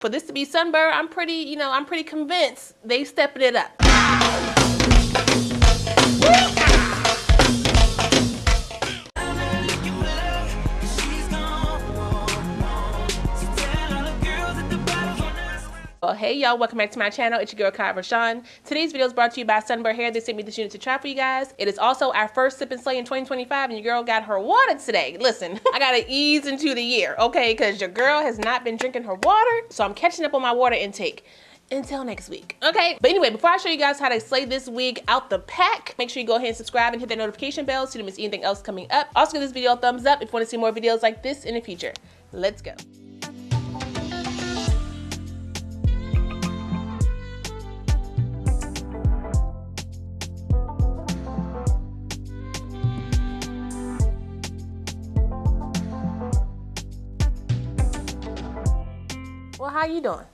For this to be SUNBER, I'm pretty convinced they stepping it up. Well, hey y'all, welcome back to my channel. It's your girl KIERASHON. Today's video is brought to you by SUNBER Hair. They sent me this unit to try for you guys. It is also our first Sip and Slay in 2025, and your girl got her water today. Listen, I gotta ease into the year, okay? Because your girl has not been drinking her water, so I'm catching up on my water intake until next week, okay? But anyway, before I show you guys how to slay this wig out the pack, make sure you go ahead and subscribe and hit that notification bell so you don't miss anything else coming up. Also give this video a thumbs up if you want to see more videos like this in the future. Let's go. Well, how you doing?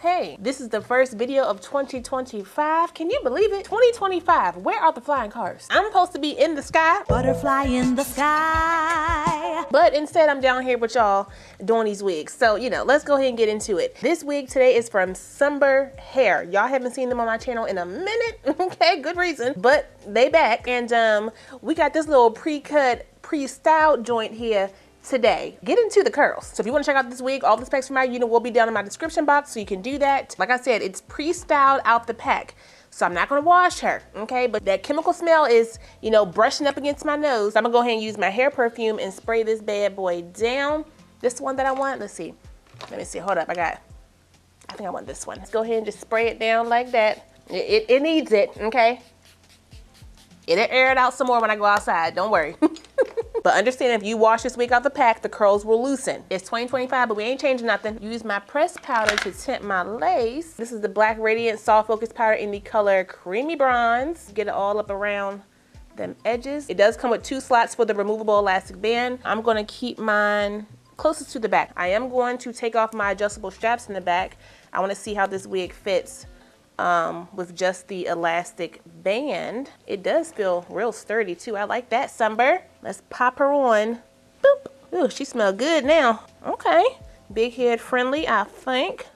Hey, this is the first video of 2025. Can you believe it? 2025, where are the flying cars? I'm supposed to be in the sky. Butterfly in the sky. But instead, I'm down here with y'all doing these wigs. So, let's go ahead and get into it. This wig today is from SUNBER Hair. Y'all haven't seen them on my channel in a minute. Okay, good reason. But they back. And we got this little pre-cut, pre-styled joint here today. Get into the curls. So if you want to check out this wig, all the specs for my unit will be down in my description box, so you can do that. Like I said, it's pre-styled out the pack, so I'm not going to wash her, okay? But that chemical smell is, brushing up against my nose. I'm gonna go ahead and use my hair perfume and spray this bad boy down. This one that I want, let me see, hold up, I think I want this one. Let's go ahead and just spray it down like that. It needs it, okay? It'll air it out some more when I go outside, don't worry. But understand, if you wash this wig out the pack, the curls will loosen. It's 2025, but we ain't changing nothing. Use my pressed powder to tint my lace. This is the Black Radiant Soft Focus Powder in the color Creamy Bronze. Get it all up around them edges. It does come with 2 slots for the removable elastic band. I'm gonna keep mine closest to the back. I am going to take off my adjustable straps in the back. I wanna see how this wig fits with just the elastic band. It does feel real sturdy too. I like that, SUNBER. Let's pop her on. Boop. Ooh, she smells good now. Okay. Big head friendly, I think.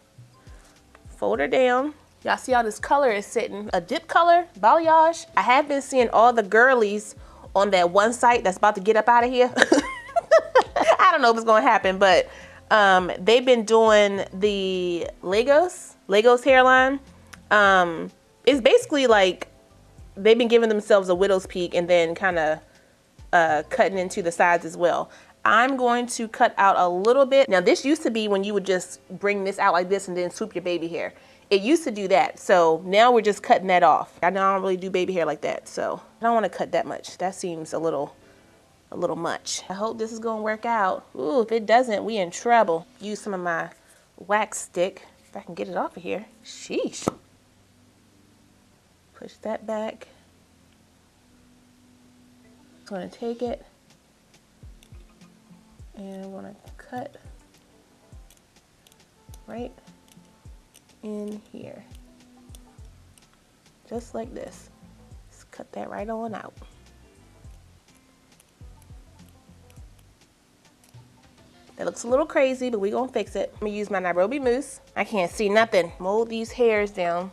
Fold her down. Y'all see how this color is sitting? A dip color, balayage. I have been seeing all the girlies on that one site that's about to get up out of here. I don't know if it's gonna happen, but they've been doing the Legos hairline. It's basically like they've been giving themselves a widow's peak and then kind of cutting into the sides as well. I'm going to cut out a little bit. Now this used to be when you would just bring this out like this and then swoop your baby hair. It used to do that. So now we're just cutting that off. I don't really do baby hair like that, so I don't want to cut that much. That seems a little much. I hope this is gonna work out. Ooh, if it doesn't, we in trouble. Use some of my wax stick if I can get it off of here. Sheesh. Push that back. I'm gonna take it and I'm gonna cut right in here. Just like this. Just cut that right on out. That looks a little crazy, but we gonna fix it. I'm gonna use my Nairobi mousse. I can't see nothing. Mold these hairs down.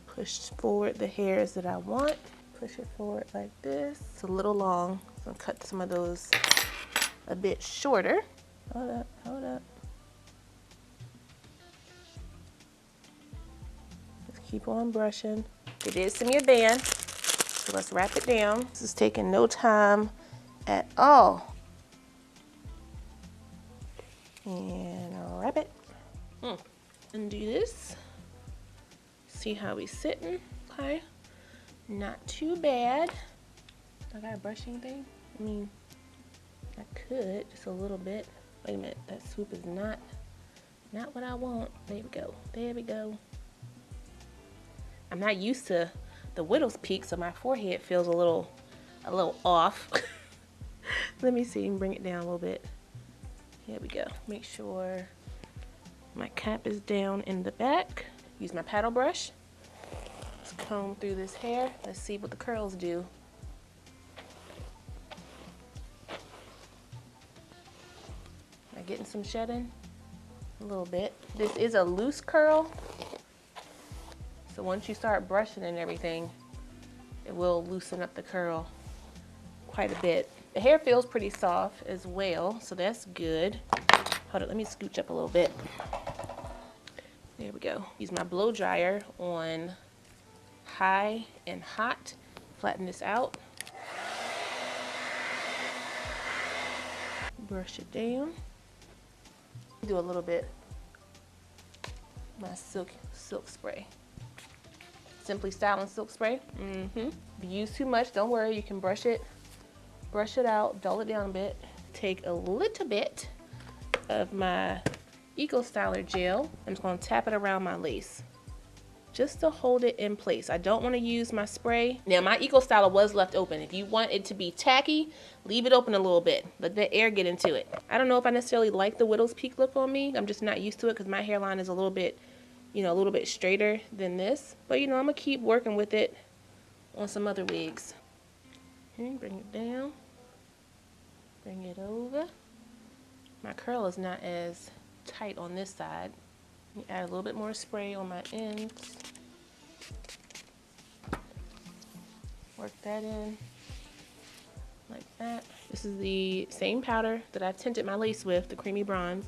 Push forward the hairs that I want. Push it forward like this. It's a little long, so I'll cut some of those a bit shorter. Hold up, hold up. Just keep on brushing. They did send me a band, so let's wrap it down. This is taking no time at all. And I'll wrap it. Undo this. See how we sitting, okay? Not too bad. I got a brushing thing? I mean, I could, just a little bit. Wait a minute, that swoop is not what I want. There we go, there we go. I'm not used to the widow's peak, so my forehead feels a little off. Let me see, bring it down a little bit. Here we go, make sure my cap is down in the back. Use my paddle brush. Let's comb through this hair. Let's see what the curls do. Am I getting some shedding? a little bit. This is a loose curl. So once you start brushing and everything, it will loosen up the curl quite a bit. The hair feels pretty soft as well, so that's good. Hold on, let me scooch up a little bit. There we go. Use my blow dryer on high and hot. Flatten this out. Brush it down. Do a little bit. My silk spray. Simply Styling silk spray. If you use too much, don't worry. You can brush it out, dull it down a bit. Take a little bit of my EcoStyler Gel. I'm just going to tap it around my lace just to hold it in place. I don't want to use my spray. Now my EcoStyler was left open. If you want it to be tacky, leave it open a little bit. Let the air get into it. I don't know if I necessarily like the widow's peak look on me. I'm just not used to it because my hairline is a little bit, you know, a little bit straighter than this. But you know, I'm gonna keep working with it on some other wigs. Okay, bring it down. Bring it over. My curl is not as tight on this side. Let me add a little bit more spray on my ends. Work that in like that. This is the same powder that I tinted my lace with, the creamy bronze.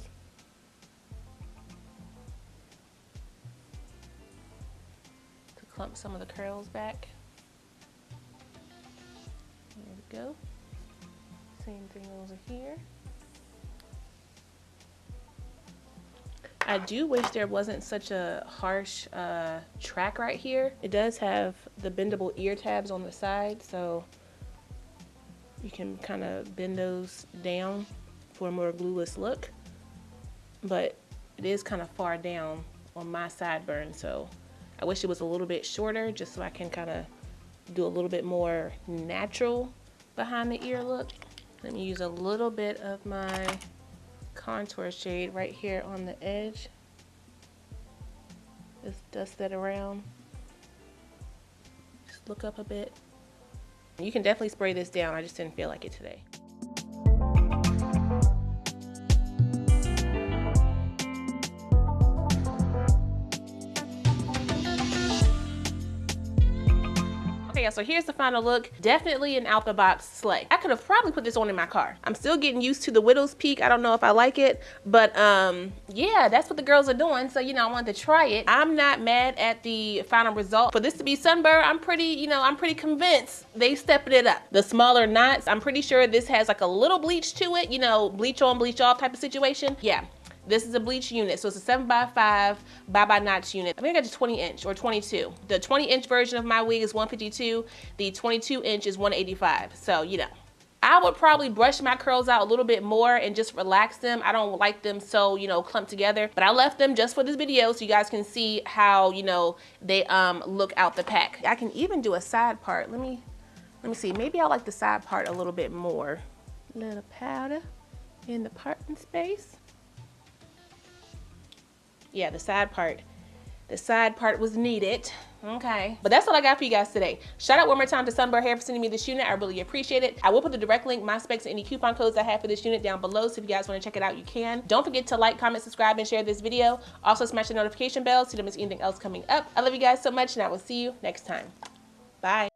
To clump some of the curls back. There we go. Same thing over here. I do wish there wasn't such a harsh track right here. It does have the bendable ear tabs on the side, so you can kind of bend those down for a more glueless look. But it is kind of far down on my sideburn, so I wish it was a little bit shorter just so I can kind of do a little bit more natural behind the ear look. Let me use a little bit of my contour shade right here on the edge. Just dust that around. Just look up a bit. You can definitely spray this down. I just didn't feel like it today. Okay, so here's the final look. Definitely an out the box slay. I could have probably put this on in my car. I'm still getting used to the widow's peak. I don't know if I like it, but yeah, that's what the girls are doing. So, you know, I wanted to try it. I'm not mad at the final result. For this to be SUNBER, I'm pretty convinced they stepping it up. The smaller knots, I'm pretty sure this has like a little bleach to it, you know, bleach on, bleach off type of situation. Yeah. This is a bleach unit, so it's a 7x5 by notch unit. I think I got the 20-inch or 22. The 20-inch version of my wig is 152. The 22-inch is 185. So, you know, I would probably brush my curls out a little bit more and just relax them. I don't like them so, you know, clumped together. But I left them just for this video so you guys can see how, you know, they look out the pack. I can even do a side part. Let me see. Maybe I like the side part a little bit more. Little powder in the parting space. Yeah, the side part was needed. Okay, but that's all I got for you guys today. Shout out one more time to SUNBER Hair for sending me this unit. I really appreciate it. I will put the direct link, my specs, and any coupon codes I have for this unit down below, so if you guys want to check it out, you can. Don't forget to like, comment, subscribe, and share this video. Also smash the notification bell so you don't miss anything else coming up. I love you guys so much, and I will see you next time. Bye.